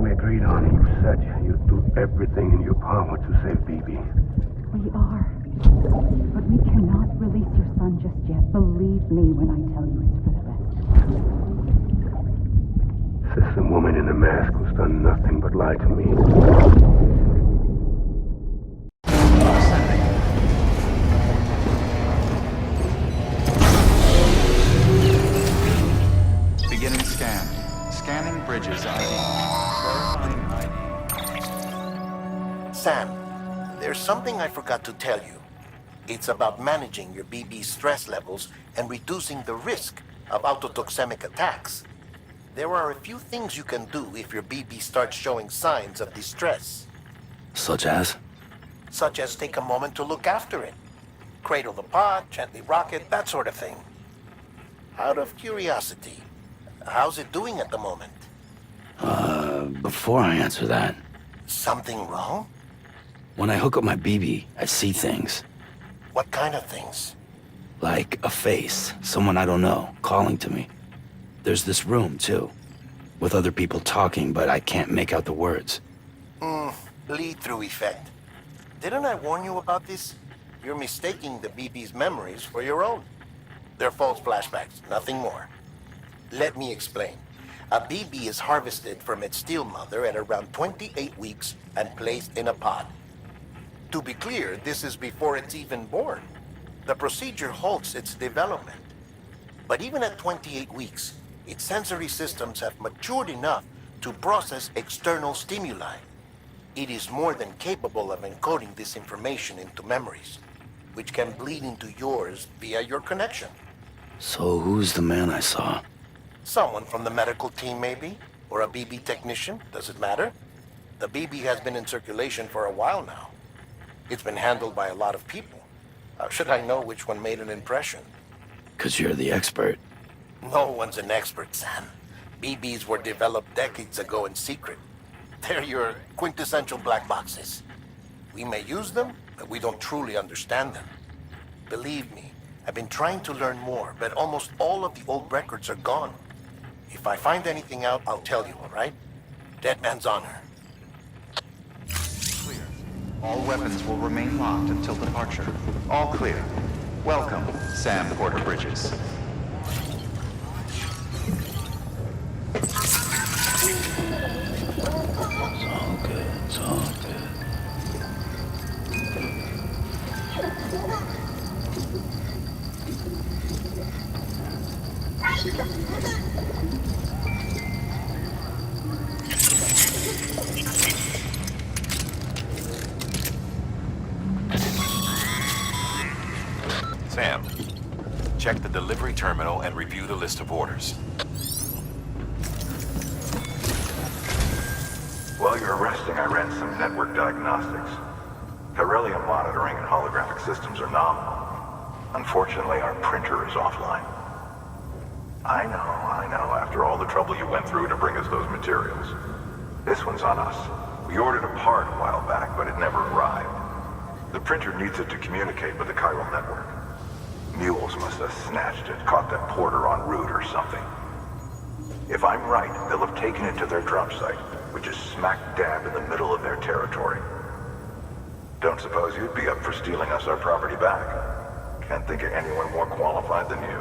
we agreed on. You said you'd do everything in your power to save BB. We are. But we cannot release your son just yet. Believe me when I tell you it's for the best. System woman in the mask who's done nothing but lie to me. Beginning scan. Scanning bridges ID. Verifying ID. Sam, there's something I forgot to tell you. It's about managing your BB stress levels and reducing the risk of autotoxemic attacks. There are a few things you can do if your BB starts showing signs of distress. Such as? Such as take a moment to look after it. Cradle the pod, gently rock it, that sort of thing. Out of curiosity, how's it doing at the moment? Before I answer that, Something wrong? when I hook up my BB, I see things. What kind of things? Like a face, someone I don't know, calling to me. There's this room, too, with other people talking, but I can't make out the words. Bleed-through effect. Didn't I warn you about this? You're mistaking the BB's memories for your own. They're false flashbacks, nothing more. Let me explain. A BB is harvested from its steel mother at around 28 weeks and placed in a pod. To be clear, this is before it's even born. The procedure halts its development. But even at 28 weeks, its sensory systems have matured enough to process external stimuli. It is more than capable of encoding this information into memories, which can bleed into yours via your connection. So who's the man I saw? Someone from the medical team, maybe? Or a BB technician? Does it matter? The BB has been in circulation for a while now. It's been handled by a lot of people. How should I know which one made an impression? 'Cause you're the expert. No one's an expert, Sam. BBs were developed decades ago in secret. They're your quintessential black boxes. We may use them, but we don't truly understand them. Believe me, I've been trying to learn more, but almost all of the old records are gone. If I find anything out, I'll tell you, all right? Dead man's honor. Clear. All weapons will remain locked until departure. All clear. Welcome, Sam Porter Bridges. It's all good, it's all good. Sam, check the delivery terminal and review the list of orders. While you're resting, I ran some network diagnostics. Beryllium monitoring and holographic systems are nominal. Unfortunately, our printer is offline. I know. After all the trouble you went through to bring us those materials. This one's on us. We ordered a part a while back, but it never arrived. The printer needs it to communicate with the chiral network. Mules must have snatched it, caught that porter en route or something. If I'm right, they'll have taken it to their drop site, which is smack dab in the middle of their territory. Don't suppose you'd be up for stealing us our property back? Can't think of anyone more qualified than you.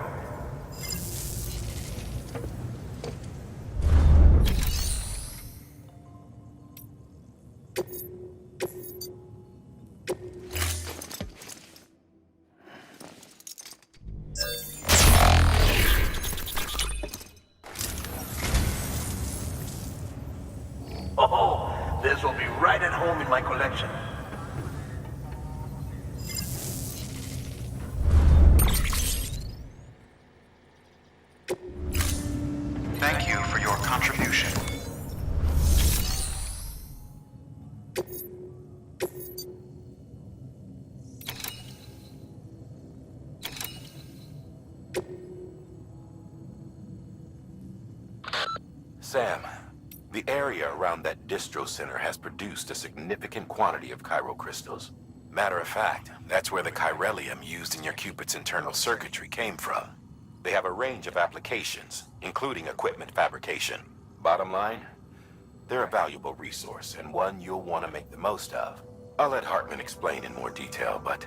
Oh, this will be right at home in my collection. Thank you for your contribution. Sam, the area around that distro center has produced a significant quantity of chiral crystals. Matter of fact, that's where the chiralium used in your Cupid's internal circuitry came from. They have a range of applications, including equipment fabrication. Bottom line, They're a valuable resource, and one you'll want to make the most of. I'll let Hartman explain in more detail, but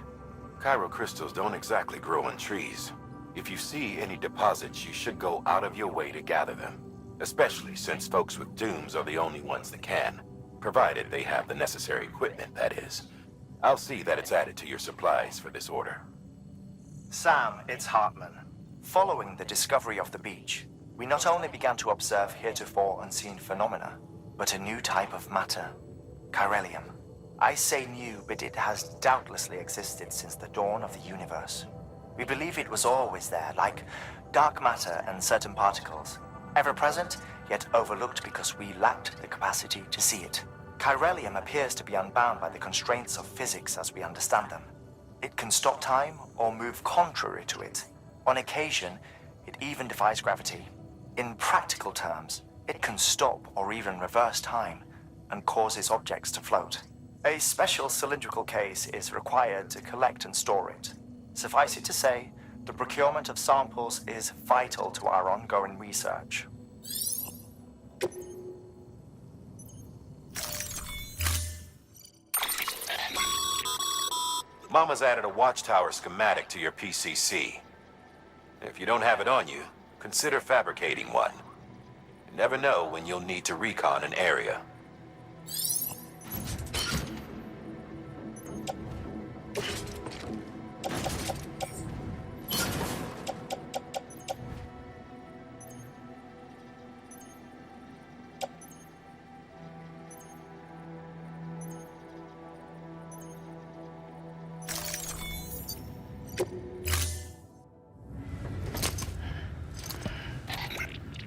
crystals don't exactly grow on trees. If you see any deposits, you should go out of your way to gather them. Especially since folks with dooms are the only ones that can. Provided they have the necessary equipment, that is. I'll see that it's added to your supplies for this order. Sam, it's Hartman. Following the discovery of the beach, we not only began to observe heretofore unseen phenomena, but a new type of matter, chiralium. I say new, but it has doubtlessly existed since the dawn of the universe. We believe it was always there, like dark matter and certain particles. Ever present, yet overlooked because we lacked the capacity to see it. Chiralium appears to be unbound by the constraints of physics as we understand them. It can stop time or move contrary to it. On occasion, it even defies gravity. In practical terms, it can stop or even reverse time and causes objects to float. A special cylindrical case is required to collect and store it. Suffice it to say, the procurement of samples is vital to our ongoing research. Mama's added a watchtower schematic to your PCC. If you don't have it on you, consider fabricating one. You never know when you'll need to recon an area.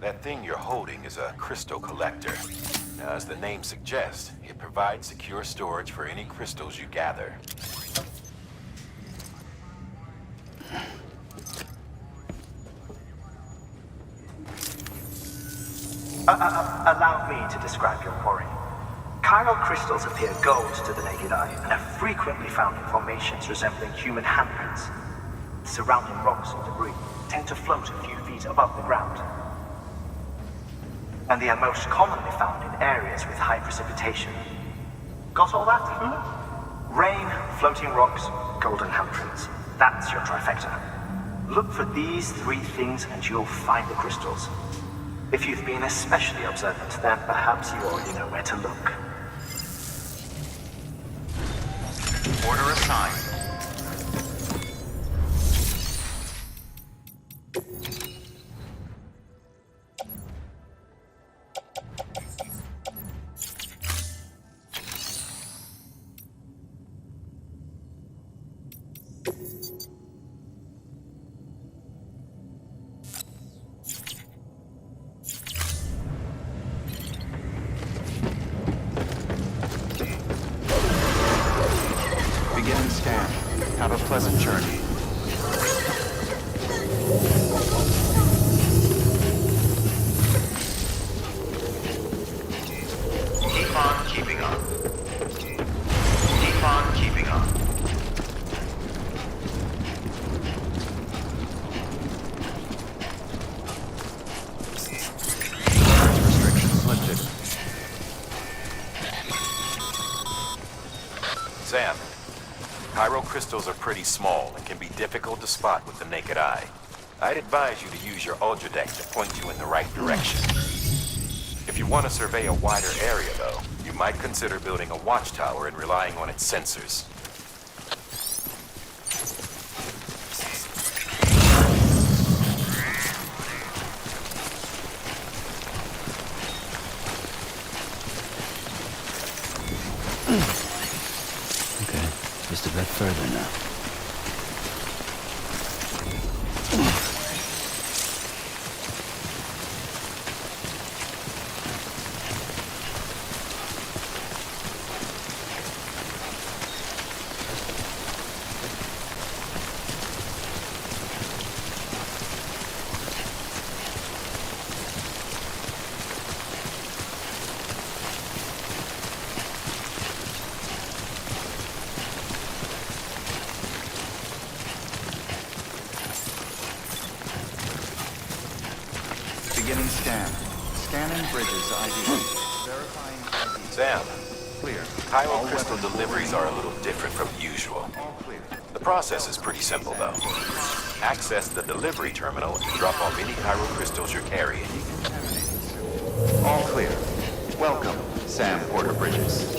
That thing you're holding is a crystal collector. Now, as the name suggests, it provides secure storage for any crystals you gather. Allow me to describe your quarry. Chiral crystals appear gold to the naked eye and are frequently found in formations resembling human handprints. Surrounding rocks or debris tend to float a few feet above the ground. And they are most commonly found in areas with high precipitation. Got all that? Rain, floating rocks, golden handprints. That's your trifecta. Look for these three things and you'll find the crystals. If you've been especially observant, then perhaps you already know where to look. Order assigned. Beginning scan. Have a pleasant journey. Keep on keeping on. Keep on keeping on. Restrictions lifted. Sam, chiral crystals are pretty small and can be difficult to spot with the naked eye. I'd advise you to use your Ultradeck to point you in the right direction. If you want to survey a wider area, though, you might consider building a watchtower and relying on its sensors. Okay, just a bit further now. Beginning scan. Scanning bridges ID. Sam, Clear. chiral crystal deliveries are a little different from usual. All clear. The process is pretty simple, though. Access the delivery terminal and drop off any chiral crystals you're carrying. All clear. Welcome, Sam Porter Bridges.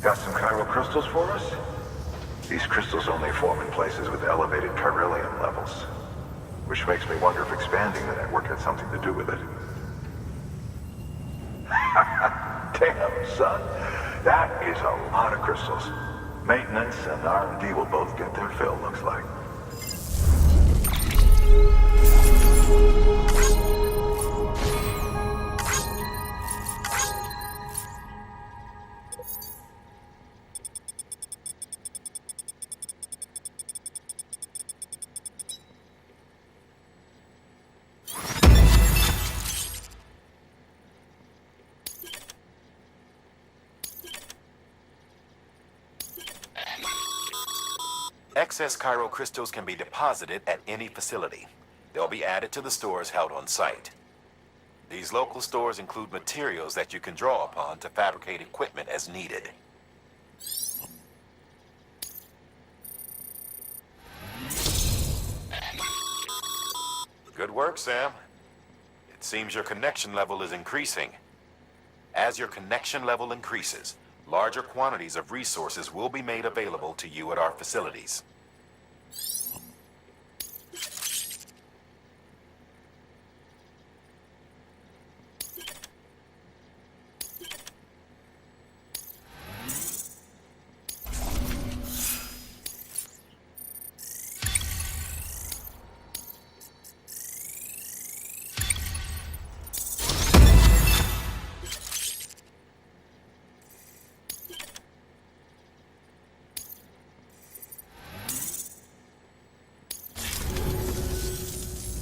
Got some chiral crystals for us? These crystals only form in places with elevated chiralium levels, which makes me wonder if expanding the network had something to do with it. Damn, son. That is a lot of crystals. Maintenance and R&D will both get their fill, looks like. Excess chiral crystals can be deposited at any facility. They'll be added to the stores held on site. These local stores include materials that you can draw upon to fabricate equipment as needed. Good work, Sam. It seems your connection level is increasing. As your connection level increases, larger quantities of resources will be made available to you at our facilities.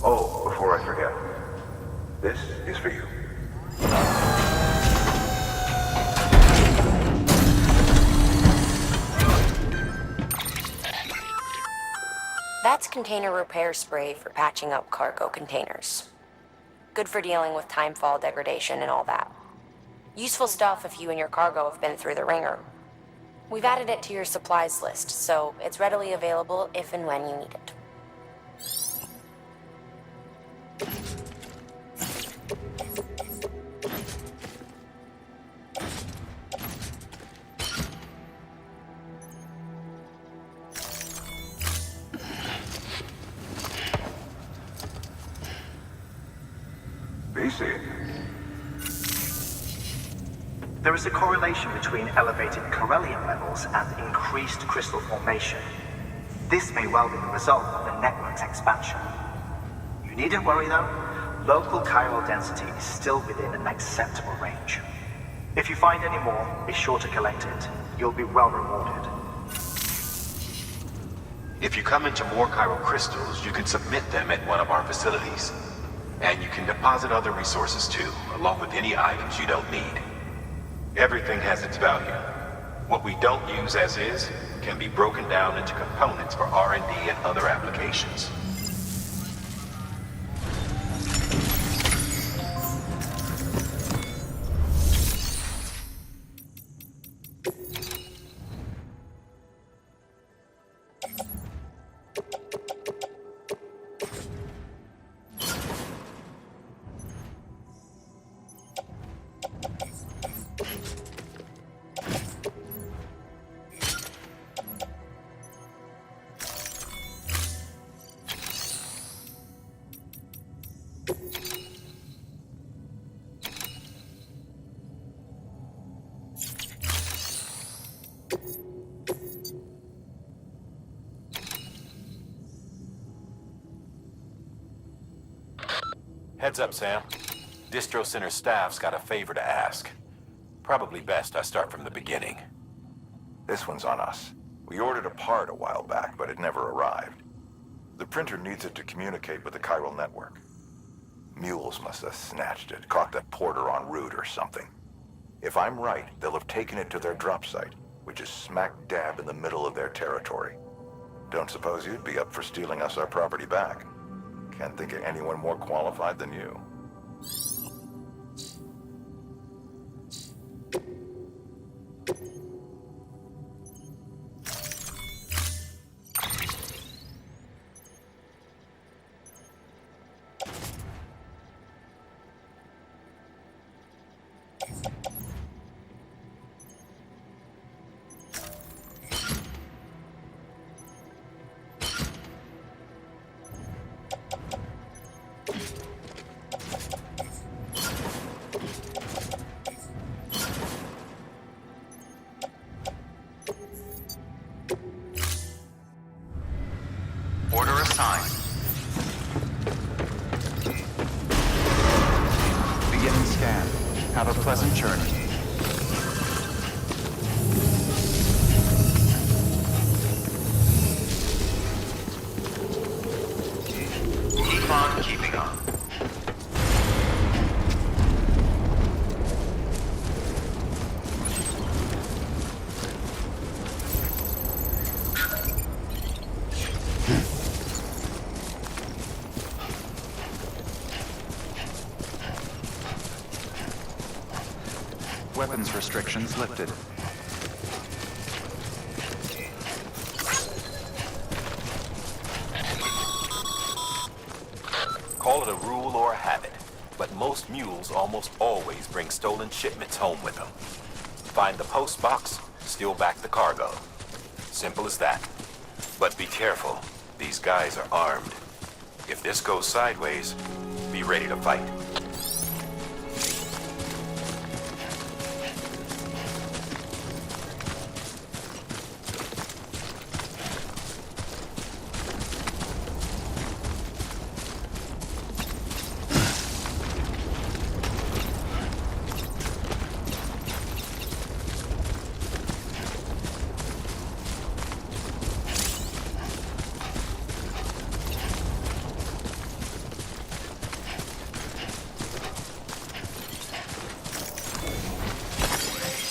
Oh, before I forget, this is for you. That's container repair spray for patching up cargo containers. Good for dealing with timefall degradation and all that. Useful stuff if you and your cargo have been through the ringer. We've added it to your supplies list, so it's readily available if and when you need it. BC. There is a correlation between elevated chiralium levels and increased crystal formation. This may well be the result of the network's expansion. You needn't worry though, local chiral density is still within an acceptable range. If you find any more, be sure to collect it. You'll be well rewarded. If you come into more chiral crystals, you can submit them at one of our facilities. And you can deposit other resources too, along with any items you don't need. Everything has its value. What we don't use as is can be broken down into components for R&D and other applications. Heads up, Sam. Distro Center staff's got a favor to ask. Probably best I start from the beginning. This one's on us. We ordered a part a while back, but it never arrived. The printer needs it to communicate with the chiral network. Mules must have snatched it, caught the porter en route or something. If I'm right, they'll have taken it to their drop site, which is smack dab in the middle of their territory. Don't suppose you'd be up for stealing us our property back. Can't think of anyone more qualified than you. Order assigned. Beginning scan. Have a pleasant journey. Keep on keeping on. Weapons restrictions lifted. Call it a rule or a habit, but most mules almost always bring stolen shipments home with them. Find the post box, steal back the cargo. Simple as that. But be careful. These guys are armed. If this goes sideways, be ready to fight.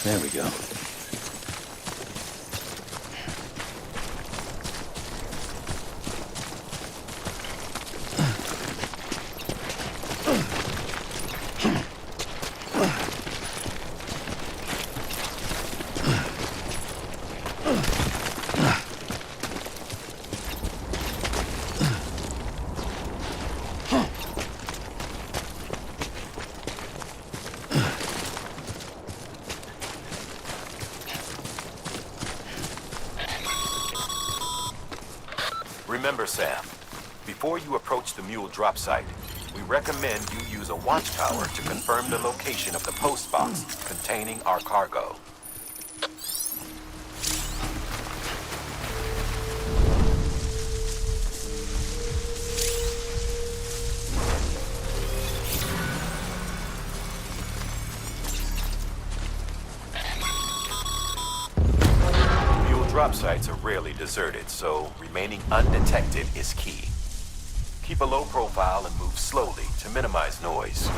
There we go. Remember, Sam, before you approach the mule drop site, we recommend you use a watchtower to confirm the location of the post box containing our cargo. Drop sites are rarely deserted, so remaining undetected is key. Keep a low profile and move slowly to minimize noise.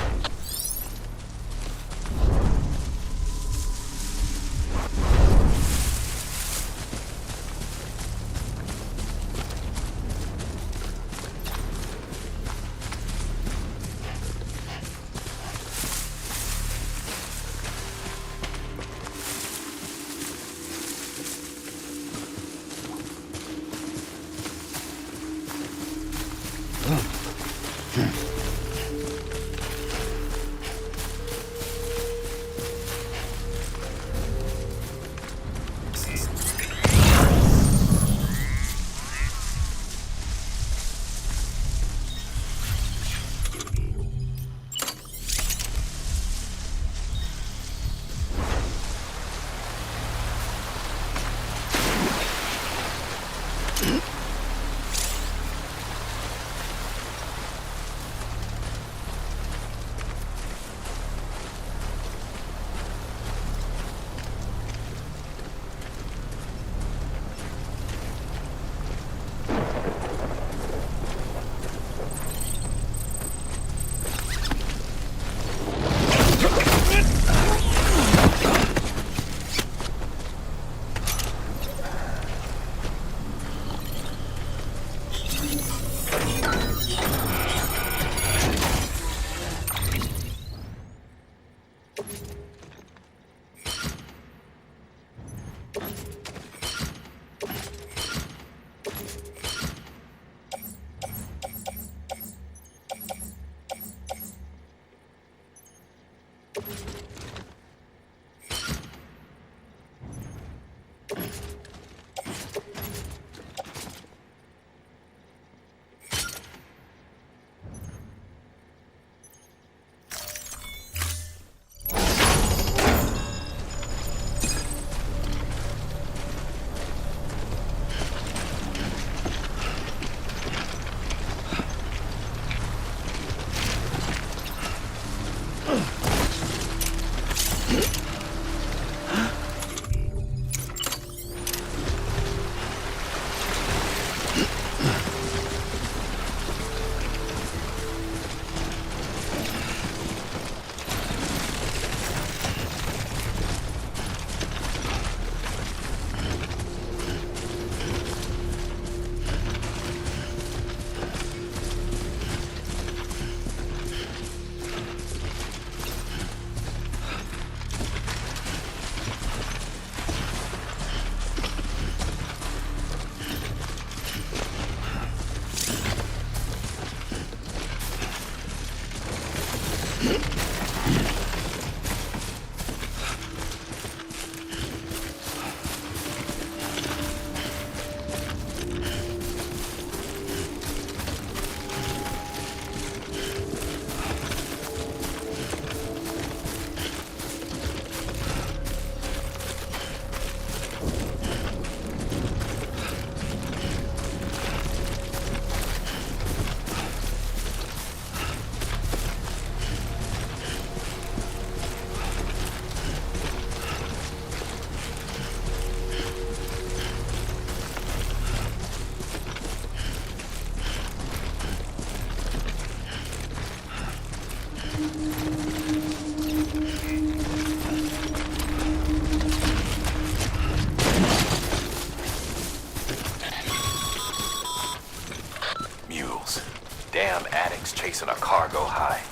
Damn addicts chasing a cargo high.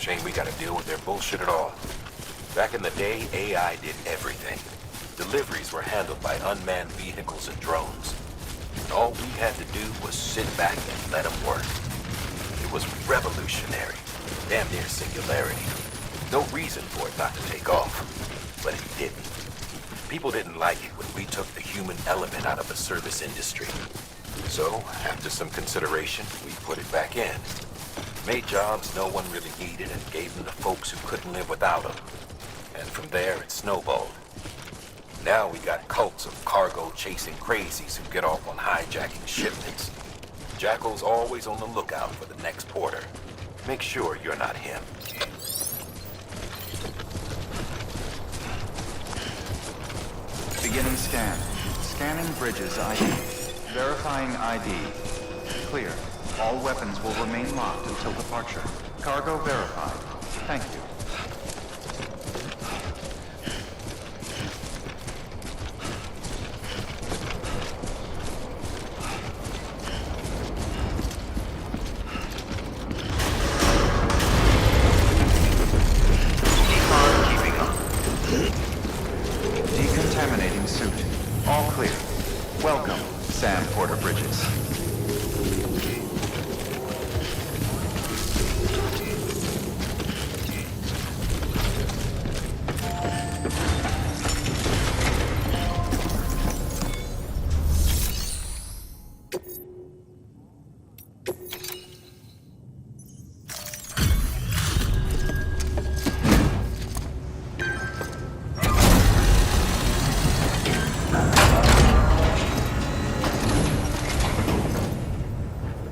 Shame we gotta deal with their bullshit at all. Back in the day, AI did everything. Deliveries were handled by unmanned vehicles and drones. And all we had to do was sit back and let them work. It was revolutionary. Damn near singularity. No reason for it not to take off. But it didn't. People didn't like it when we took the human element out of the service industry. So, after some consideration, we put it back in. Made jobs no one really needed and gave them to folks who couldn't live without them. And from there, it snowballed. Now we got cults of cargo-chasing crazies who get off on hijacking shipments. Jackal's always on the lookout for the next porter. Make sure you're not him. Beginning scan. Scanning bridges ID. Verifying ID. Clear. All weapons will remain locked until departure. Cargo verified. Thank you. Decontaminating suit. All clear. Welcome, Sam Porter Bridges.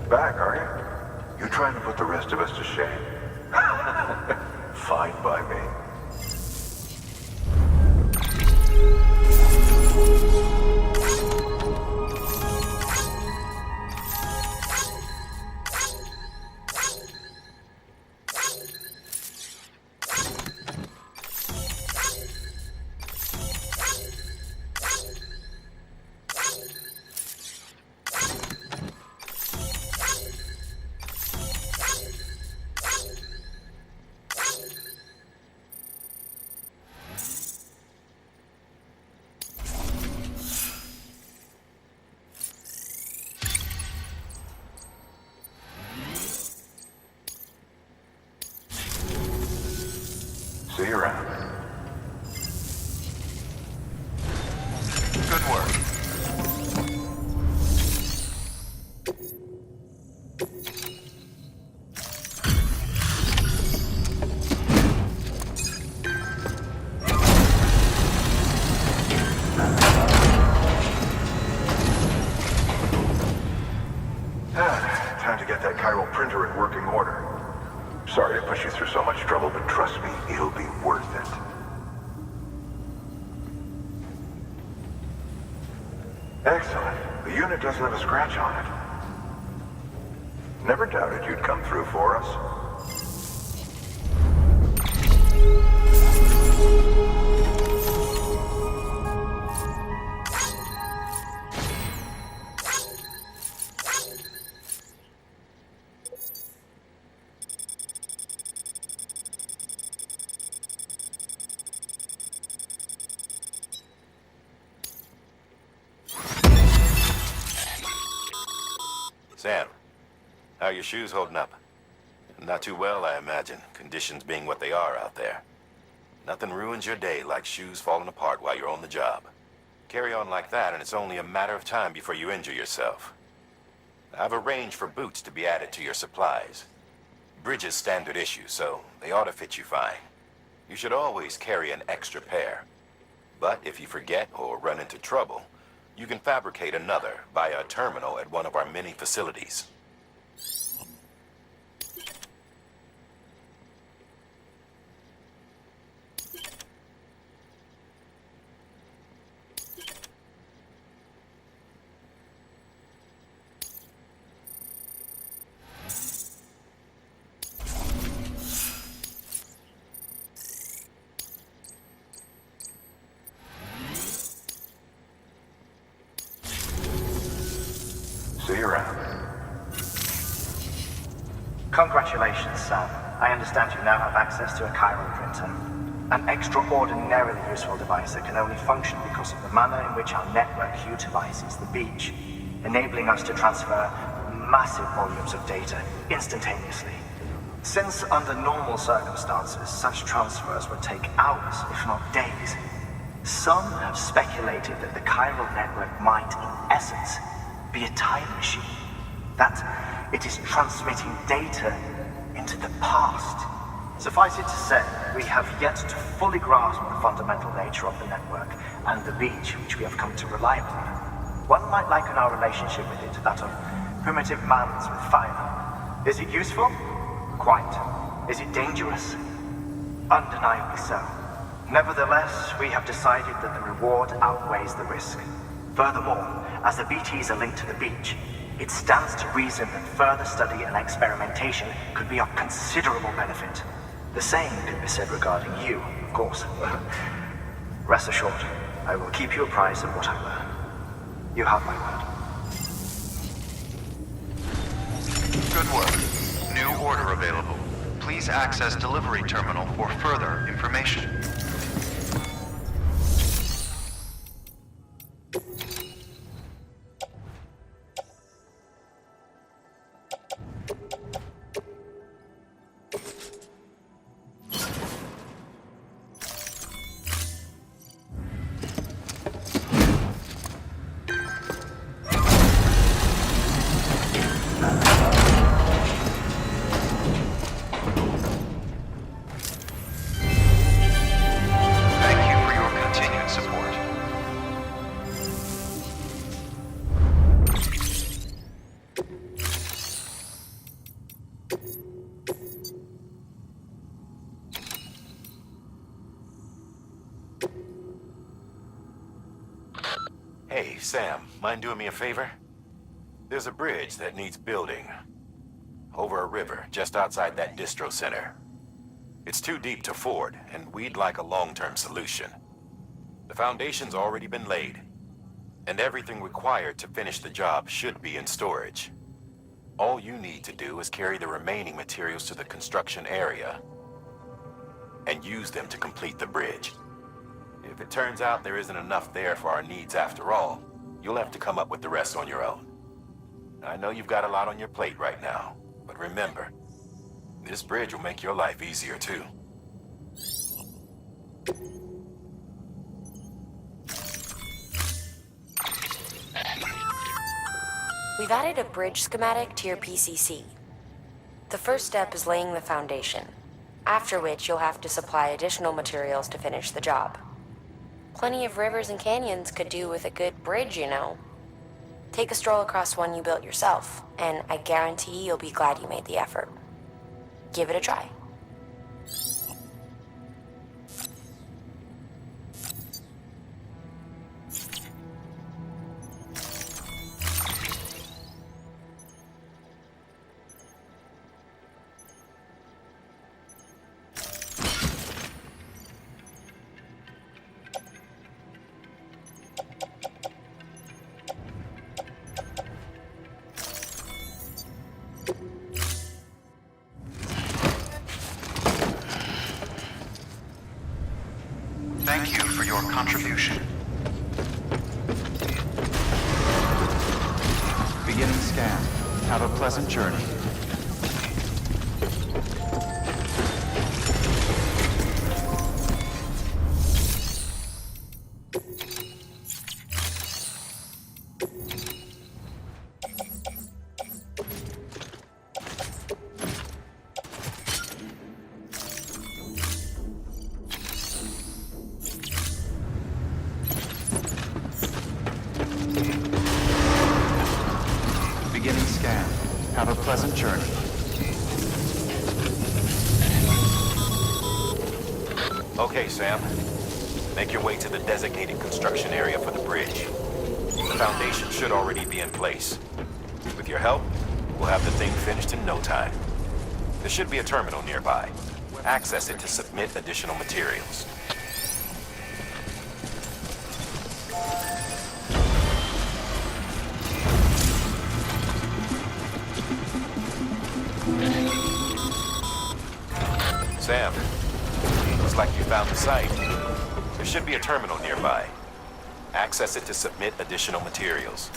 Back, are you? You trying to put the rest of us to shame? Fine by me. See you around. Good work. Time to get that chiral printer in working order. Sorry to push you through so much trouble, but trust me, it'll be worth it. Excellent. The unit doesn't have a scratch on it. Never doubted you'd come through for us. Sam, how are your shoes holding up? Not too well, I imagine, conditions being what they are out there. Nothing ruins your day like shoes falling apart while you're on the job. Carry on like that, and it's only a matter of time before you injure yourself. I've arranged for boots to be added to your supplies. Bridges standard issue, so they ought to fit you fine. You should always carry an extra pair. But if you forget or run into trouble, you can fabricate another via a terminal at one of our many facilities. See you around. Congratulations, Sam. I understand you now have access to a chiral printer. An extraordinarily useful device that can only function because of the manner in which our network utilizes the beach, enabling us to transfer massive volumes of data instantaneously. Since under normal circumstances, such transfers would take hours, if not days, some have speculated that the chiral network might, in essence, be a time machine. That it is transmitting data into the past. Suffice it to say, we have yet to fully grasp the fundamental nature of the network and the beach which we have come to rely upon. One might liken our relationship with it to that of primitive mans with fire. Is it useful? Quite. Is it dangerous? Undeniably so. Nevertheless, we have decided that the reward outweighs the risk. Furthermore, as the BTs are linked to the beach, it stands to reason that further study and experimentation could be of considerable benefit. The same could be said regarding you, of course. Rest assured, I will keep you apprised of what I learn. You have my word. Good work. New order available. Please access delivery terminal for further information. Hey, Sam, mind doing me a favor? There's a bridge that needs building. Over a river, just outside that distro center. It's too deep to ford, and we'd like a long-term solution. The foundation's already been laid, and everything required to finish the job should be in storage. All you need to do is carry the remaining materials to the construction area, and use them to complete the bridge. If it turns out there isn't enough there for our needs after all, you'll have to come up with the rest on your own. I know you've got a lot on your plate right now, but remember, this bridge will make your life easier too. We've added a bridge schematic to your PCC. The first step is laying the foundation, after which you'll have to supply additional materials to finish the job. Plenty of rivers and canyons could do with a good bridge, you know. Take a stroll across one you built yourself, and I guarantee you'll be glad you made the effort. Give it a try. Thank you for your contribution. Beginning scan. Have a pleasant journey. Beginning scan. Have a pleasant journey. Okay, Sam. Make your way to the designated construction area for the bridge. The foundation should already be in place. With your help, we'll have the thing finished in no time. There should be a terminal nearby. Access it to submit additional materials. Sam, looks like you found the site. There should be a terminal nearby. Access it to submit additional materials.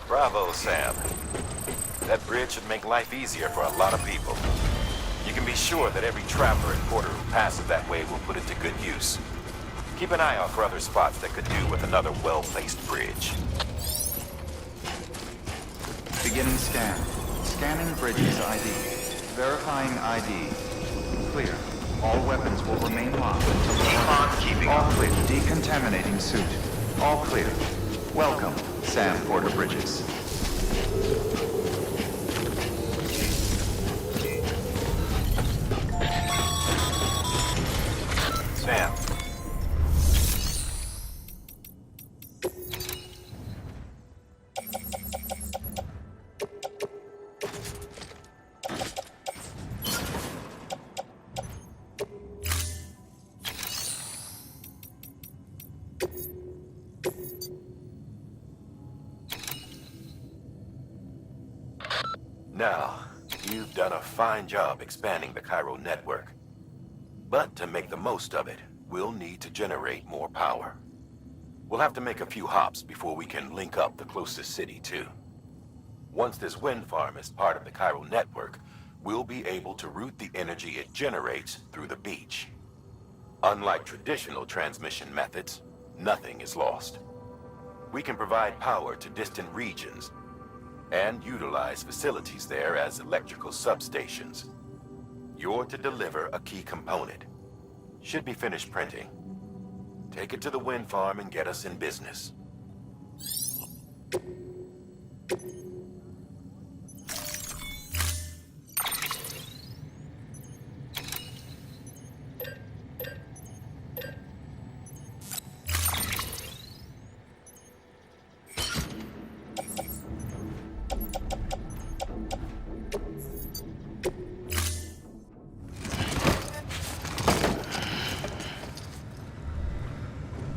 Bravo, Sam. That bridge should make life easier for a lot of people. You can be sure that every traveler and porter who passes that way will put it to good use. Keep an eye out for other spots that could do with another well-placed bridge. Beginning scan. Scanning bridges ID. Verifying ID. Clear. All weapons will remain locked until the All clear. Decontaminating suit. All clear. Welcome, Sam Porter Bridges. Sam. Now, you've done a fine job expanding the Cairo network. But to make the most of it, we'll need to generate more power. We'll have to make a few hops before we can link up the closest city, too. Once this wind farm is part of the Cairo network, we'll be able to route the energy it generates through the beach. Unlike traditional transmission methods, nothing is lost. We can provide power to distant regions and utilize facilities there as electrical substations. You're to deliver a key component. Should be finished printing. Take it to the wind farm and get us in business.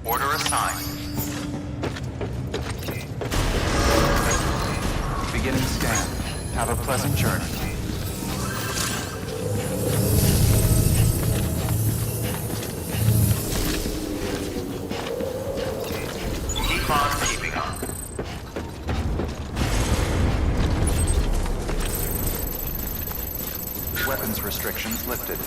Order assigned. Beginning scan. Have a pleasant journey. Keep on keeping on. Weapons restrictions lifted.